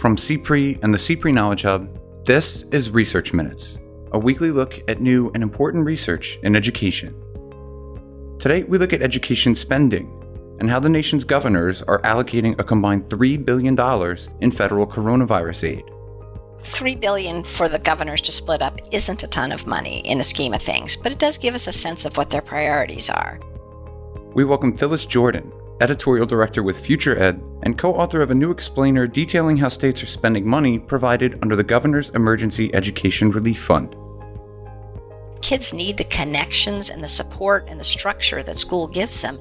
From CPRE and the CPRE Knowledge Hub, this is Research Minutes, a weekly look at new and important research in education. Today, we look at education spending and how the nation's governors are allocating a combined $3 billion in federal coronavirus aid. $3 billion for the governors to split up isn't a ton of money in the scheme of things, but it does give us a sense of what their priorities are. We welcome Phyllis Jordan, Editorial Director with Future Ed, and co-author of a new explainer detailing how states are spending money provided under the Governor's Emergency Education Relief Fund. Kids need the connections and the support and the structure that school gives them.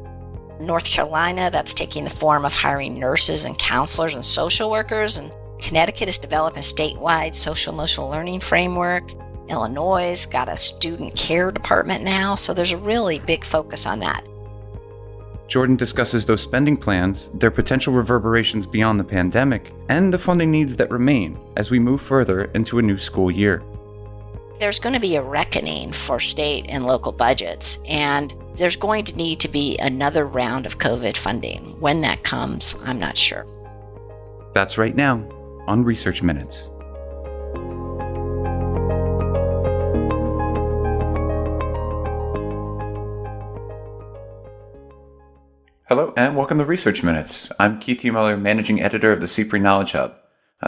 North Carolina, that's taking the form of hiring nurses and counselors and social workers, and Connecticut is developing a statewide social-emotional learning framework. Illinois got a student care department now, so there's a really big focus on that. Jordan discusses those spending plans, their potential reverberations beyond the pandemic, and the funding needs that remain as we move further into a new school year. There's going to be a reckoning for state and local budgets, and there's going to need to be another round of COVID funding. When that comes, I'm not sure. That's right now on Research Minutes. Hello and welcome to Research Minutes. I'm Keith Heumiller, Managing Editor of the CPRE Knowledge Hub.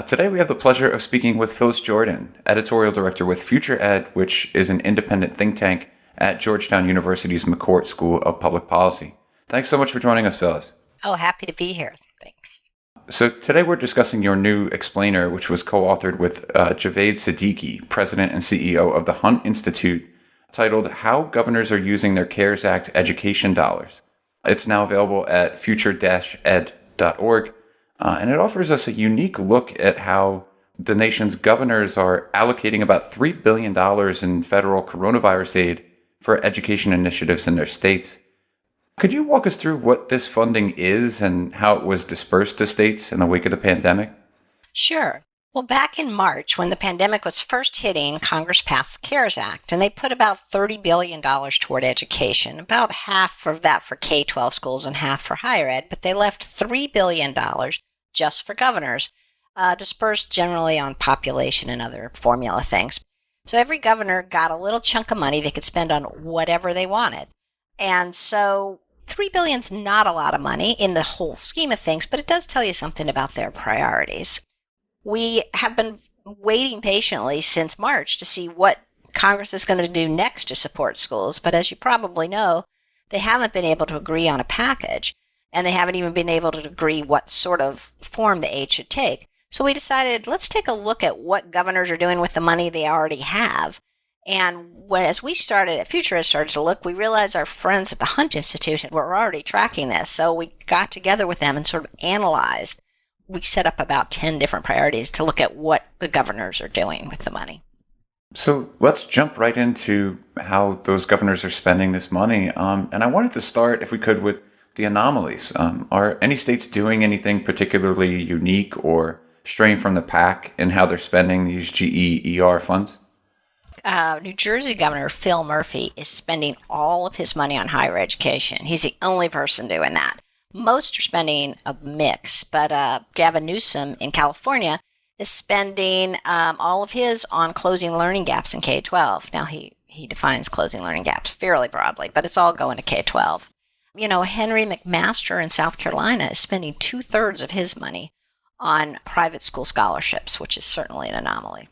Today we have the pleasure of speaking with Phyllis Jordan, Editorial Director with Future Ed, which is an independent think tank at Georgetown University's McCourt School of Public Policy. Thanks so much for joining us, Phyllis. Oh, happy to be here. Thanks. So today we're discussing your new explainer, which was co-authored with Javed Siddiqui, President and CEO of the Hunt Institute, titled How Governors Are Using Their CARES Act Education Dollars. It's now available at future-ed.org, and it offers us a unique look at how the nation's governors are allocating about $3 billion in federal coronavirus aid for education initiatives in their states. Could you walk us through what this funding is and how it was dispersed to states in the wake of the pandemic? Sure. Well, back in March, when the pandemic was first hitting, Congress passed the CARES Act, and they put about $30 billion toward education, about half of that for K-12 schools and half for higher ed, but they left $3 billion just for governors, dispersed generally on population and other formula things. So every governor got a little chunk of money they could spend on whatever they wanted. And so $3 billion is not a lot of money in the whole scheme of things, but it does tell you something about their priorities. We have been waiting patiently since March to see what Congress is going to do next to support schools, but as you probably know, they haven't been able to agree on a package, and they haven't even been able to agree what sort of form the aid should take. So we decided, let's take a look at what governors are doing with the money they already have. And as we started at Future Ed started to look, we realized our friends at the Hunt Institute were already tracking this. So we got together with them and sort of analyzed. We set up about 10 different priorities to look at what the governors are doing with the money. So let's jump right into how those governors are spending this money. And I wanted to start, if we could, with the anomalies. Are any states doing anything particularly unique or straying from the pack in how they're spending these GEER funds? New Jersey Governor Phil Murphy is spending all of his money on higher education. He's the only person doing that. Most are spending a mix, but Gavin Newsom in California is spending all of his on closing learning gaps in K-12. Now, he defines closing learning gaps fairly broadly, but it's all going to K-12. You know, Henry McMaster in South Carolina is spending 2/3 of his money on private school scholarships, which is certainly an anomaly.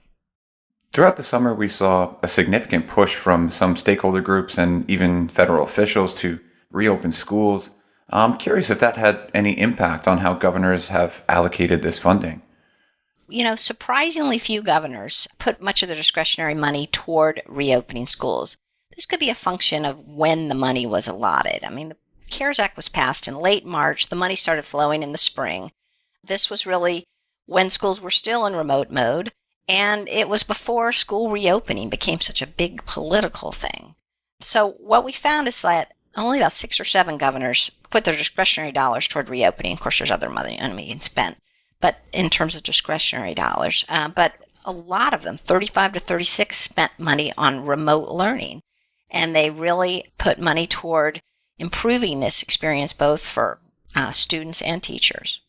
Throughout the summer, we saw a significant push from some stakeholder groups and even federal officials to reopen schools. I'm curious if that had any impact on how governors have allocated this funding. You know, surprisingly few governors put much of their discretionary money toward reopening schools. This could be a function of when the money was allotted. I mean, the CARES Act was passed in late March. The money started flowing in the spring. This was really when schools were still in remote mode, and it was before school reopening became such a big political thing. So what we found is that only about 6 or 7 governors put their discretionary dollars toward reopening. Of course, there's other money being spent, but in terms of discretionary dollars. But a lot of them, 35 to 36, spent money on remote learning. And they really put money toward improving this experience both for students and teachers.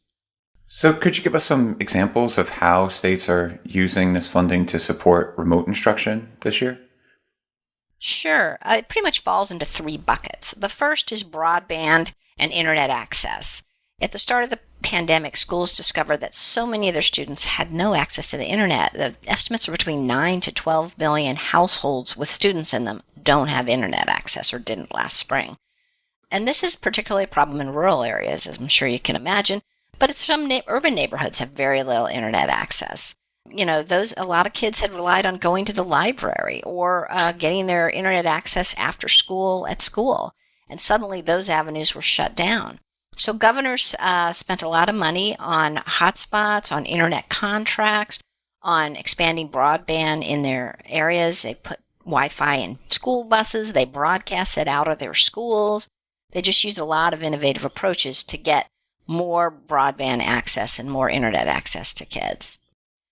So could you give us some examples of how states are using this funding to support remote instruction this year? Sure. It pretty much falls into three buckets. The first is broadband and internet access. At the start of the pandemic, schools discovered that so many of their students had no access to the internet. The estimates are between 9 to 12 million households with students in them don't have internet access or didn't last spring. And this is particularly a problem in rural areas, as I'm sure you can imagine, but some urban neighborhoods have very little internet access. A lot of kids had relied on going to the library or getting their internet access after school at school. And suddenly those avenues were shut down. So governors spent a lot of money on hotspots, on internet contracts, on expanding broadband in their areas. They put Wi-Fi in school buses. They broadcast it out of their schools. They just used a lot of innovative approaches to get more broadband access and more internet access to kids.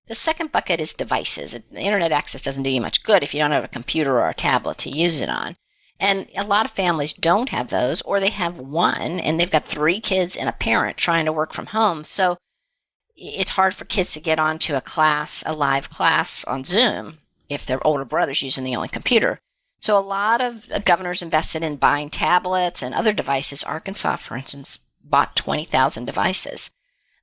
The second bucket is devices. Internet access doesn't do you much good if you don't have a computer or a tablet to use it on. And a lot of families don't have those, or they have one and they've got 3 kids and a parent trying to work from home. So it's hard for kids to get onto a live class on Zoom if their older brother's using the only computer. So a lot of governors invested in buying tablets and other devices. Arkansas, for instance, bought 20,000 devices.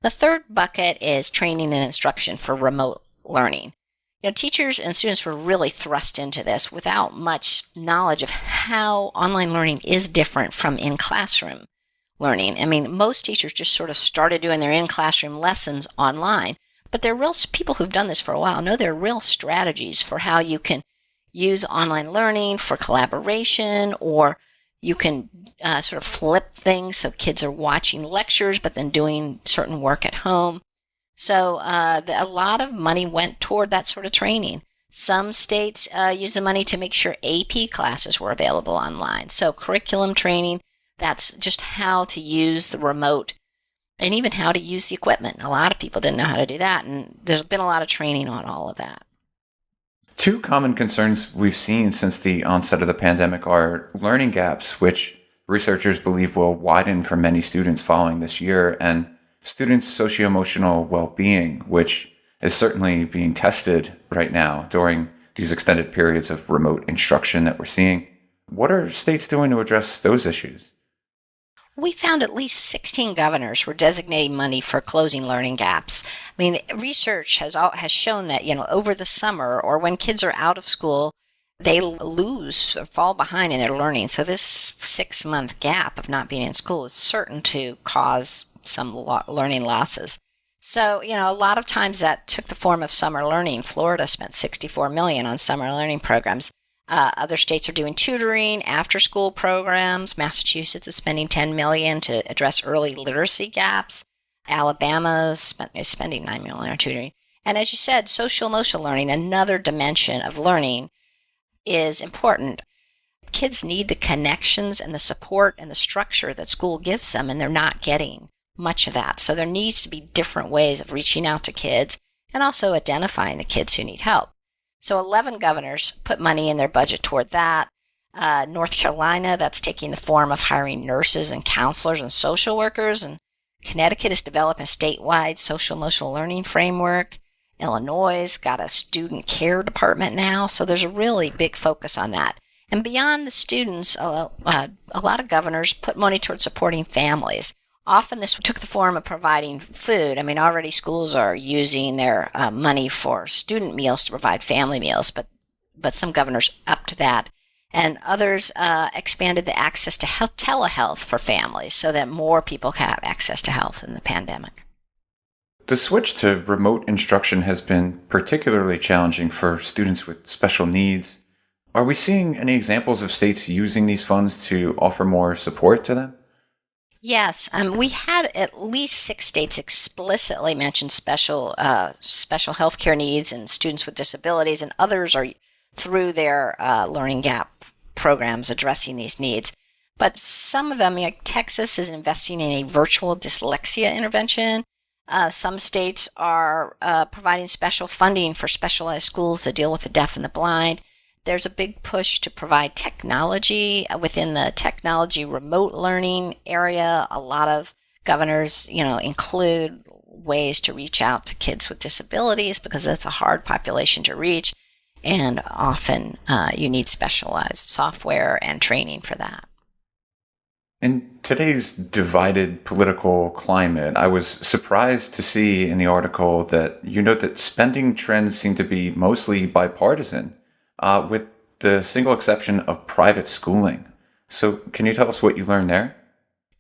The third bucket is training and instruction for remote learning. Teachers and students were really thrust into this without much knowledge of how online learning is different from in-classroom learning. I mean, most teachers just sort of started doing their in-classroom lessons online, but people who've done this for a while know there are real strategies for how you can use online learning for collaboration, or you can sort of flip things so kids are watching lectures but then doing certain work at home. So a lot of money went toward that sort of training. Some states used the money to make sure AP classes were available online. So curriculum training, that's just how to use the remote and even how to use the equipment. A lot of people didn't know how to do that, and there's been a lot of training on all of that. 2 common concerns we've seen since the onset of the pandemic are learning gaps, which researchers believe will widen for many students following this year, and students' socio-emotional well-being, which is certainly being tested right now during these extended periods of remote instruction that we're seeing. What are states doing to address those issues? We found at least 16 governors were designating money for closing learning gaps. I mean, research has shown that, over the summer or when kids are out of school, they lose or fall behind in their learning. So this 6-month gap of not being in school is certain to cause some learning losses. So, a lot of times that took the form of summer learning. Florida spent $64 million on summer learning programs. Other states are doing tutoring, after-school programs. Massachusetts is spending $10 million to address early literacy gaps. Alabama is spending $9 million on tutoring. And as you said, social-emotional learning, another dimension of learning, is important. Kids need the connections and the support and the structure that school gives them, and they're not getting much of that. So there needs to be different ways of reaching out to kids and also identifying the kids who need help. So 11 governors put money in their budget toward that. North Carolina, that's taking the form of hiring nurses and counselors and social workers. And Connecticut is developing a statewide social-emotional learning framework. Illinois got a student care department now. So there's a really big focus on that. And beyond the students, a lot of governors put money toward supporting families. Often this took the form of providing food. I mean, already schools are using their money for student meals to provide family meals, but some governors upped that. And others expanded the access to telehealth for families so that more people have access to health in the pandemic. The switch to remote instruction has been particularly challenging for students with special needs. Are we seeing any examples of states using these funds to offer more support to them? Yes, we had at least 6 states explicitly mention special healthcare needs and students with disabilities, and others are through their learning gap programs addressing these needs. But some of them, like Texas, is investing in a virtual dyslexia intervention. Some states are providing special funding for specialized schools that deal with the deaf and the blind. There's a big push to provide technology within the technology remote learning area. A lot of governors, include ways to reach out to kids with disabilities because that's a hard population to reach. And often you need specialized software and training for that. In today's divided political climate, I was surprised to see in the article that you note that spending trends seem to be mostly bipartisan, with the single exception of private schooling. So can you tell us what you learned there?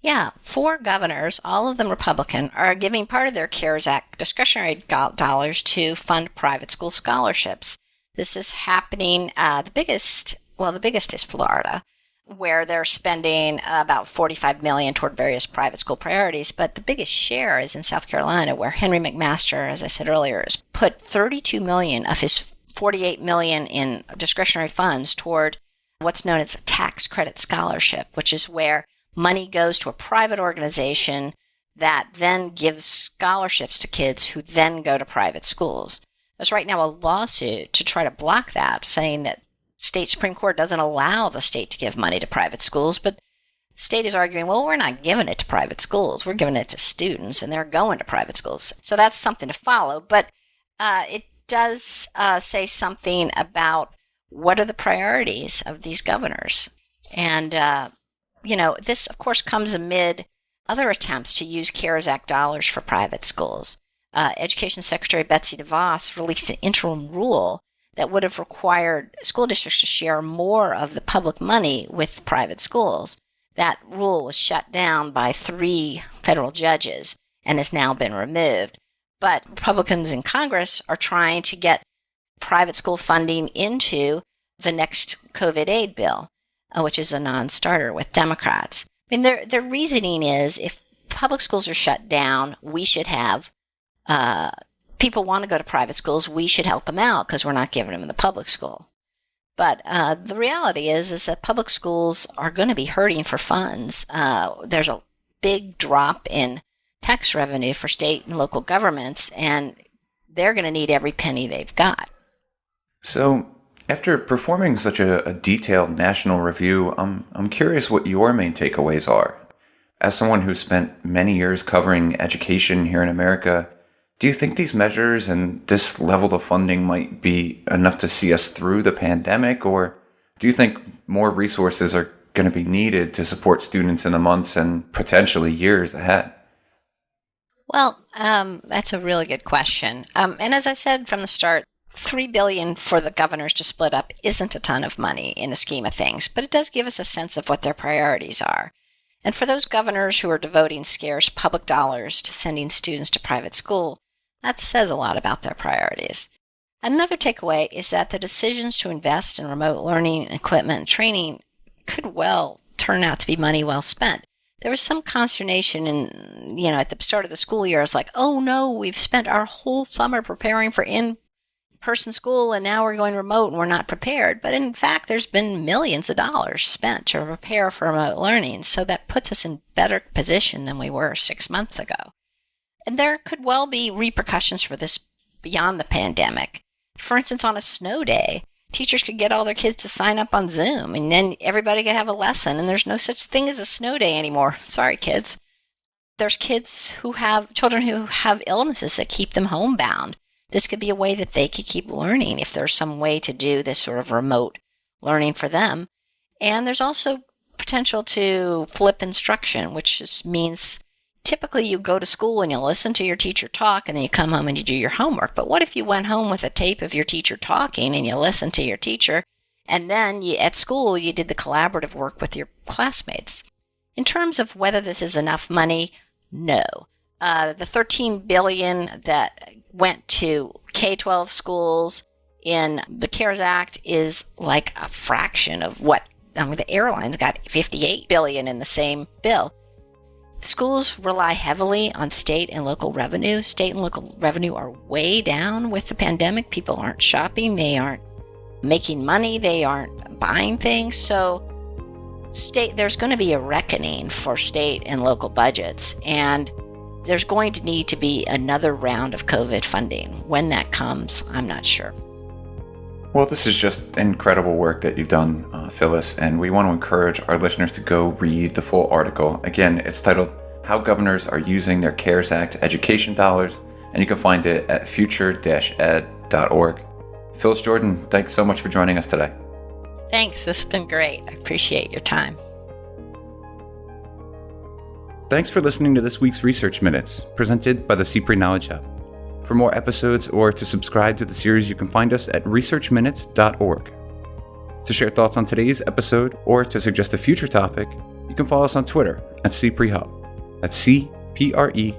Yeah, 4 governors, all of them Republican, are giving part of their CARES Act discretionary dollars to fund private school scholarships. This is happening, the biggest is Florida, where they're spending about $45 million toward various private school priorities. But the biggest share is in South Carolina, where Henry McMaster, as I said earlier, has put $32 million of his $48 million in discretionary funds toward what's known as a tax credit scholarship, which is where money goes to a private organization that then gives scholarships to kids who then go to private schools. There's right now a lawsuit to try to block that, saying that state Supreme Court doesn't allow the state to give money to private schools, but the state is arguing, well, we're not giving it to private schools. We're giving it to students, and they're going to private schools. So that's something to follow. But it does say something about what are the priorities of these governors. And, this, of course, comes amid other attempts to use CARES Act dollars for private schools. Education Secretary Betsy DeVos released an interim rule that would have required school districts to share more of the public money with private schools. That rule was shut down by 3 federal judges and has now been removed. But Republicans in Congress are trying to get private school funding into the next COVID aid bill, which is a non-starter with Democrats. I mean, their reasoning is if public schools are shut down, we should have people want to go to private schools, we should help them out because we're not giving them the public school. But the reality is that public schools are going to be hurting for funds. There's a big drop in tax revenue for state and local governments, and they're going to need every penny they've got. So, after performing such a detailed national review, I'm curious what your main takeaways are. As someone who spent many years covering education here in America, do you think these measures and this level of funding might be enough to see us through the pandemic, or do you think more resources are going to be needed to support students in the months and potentially years ahead? Well, that's a really good question. And as I said from the start, $3 billion for the governors to split up isn't a ton of money in the scheme of things, but it does give us a sense of what their priorities are. And for those governors who are devoting scarce public dollars to sending students to private school, that says a lot about their priorities. Another takeaway is that the decisions to invest in remote learning, equipment, and training could well turn out to be money well spent. There was some consternation at the start of the school year. It's like, oh no, we've spent our whole summer preparing for in-person school and now we're going remote and we're not prepared. But in fact, there's been millions of dollars spent to prepare for remote learning. So that puts us in better position than we were 6 months ago. And there could well be repercussions for this beyond the pandemic. For instance, on a snow day, teachers could get all their kids to sign up on Zoom, and then everybody could have a lesson, and there's no such thing as a snow day anymore. Sorry, kids. There's children who have illnesses that keep them homebound. This could be a way that they could keep learning if there's some way to do this sort of remote learning for them. And there's also potential to flip instruction, which just means typically you go to school and you listen to your teacher talk and then you come home and you do your homework. But what if you went home with a tape of your teacher talking and you listened to your teacher and then at school you did the collaborative work with your classmates? In terms of whether this is enough money, no. The $13 billion that went to K-12 schools in the CARES Act is like a fraction of the airlines got $58 billion in the same bill. Schools rely heavily on state and local revenue. State and local revenue are way down with the pandemic. People aren't shopping. They aren't making money. They aren't buying things. So there's going to be a reckoning for state and local budgets. And there's going to need to be another round of COVID funding. When that comes, I'm not sure. Well, this is just incredible work that you've done, Phyllis, and we want to encourage our listeners to go read the full article. Again, it's titled How Governors Are Using Their CARES Act Education Dollars, and you can find it at future-ed.org. Phyllis Jordan, thanks so much for joining us today. Thanks. This has been great. I appreciate your time. Thanks for listening to this week's Research Minutes, presented by the CPRE Knowledge Hub. For more episodes or to subscribe to the series, you can find us at researchminutes.org. To share thoughts on today's episode or to suggest a future topic, you can follow us on Twitter at CPRE Hub. That's CPRE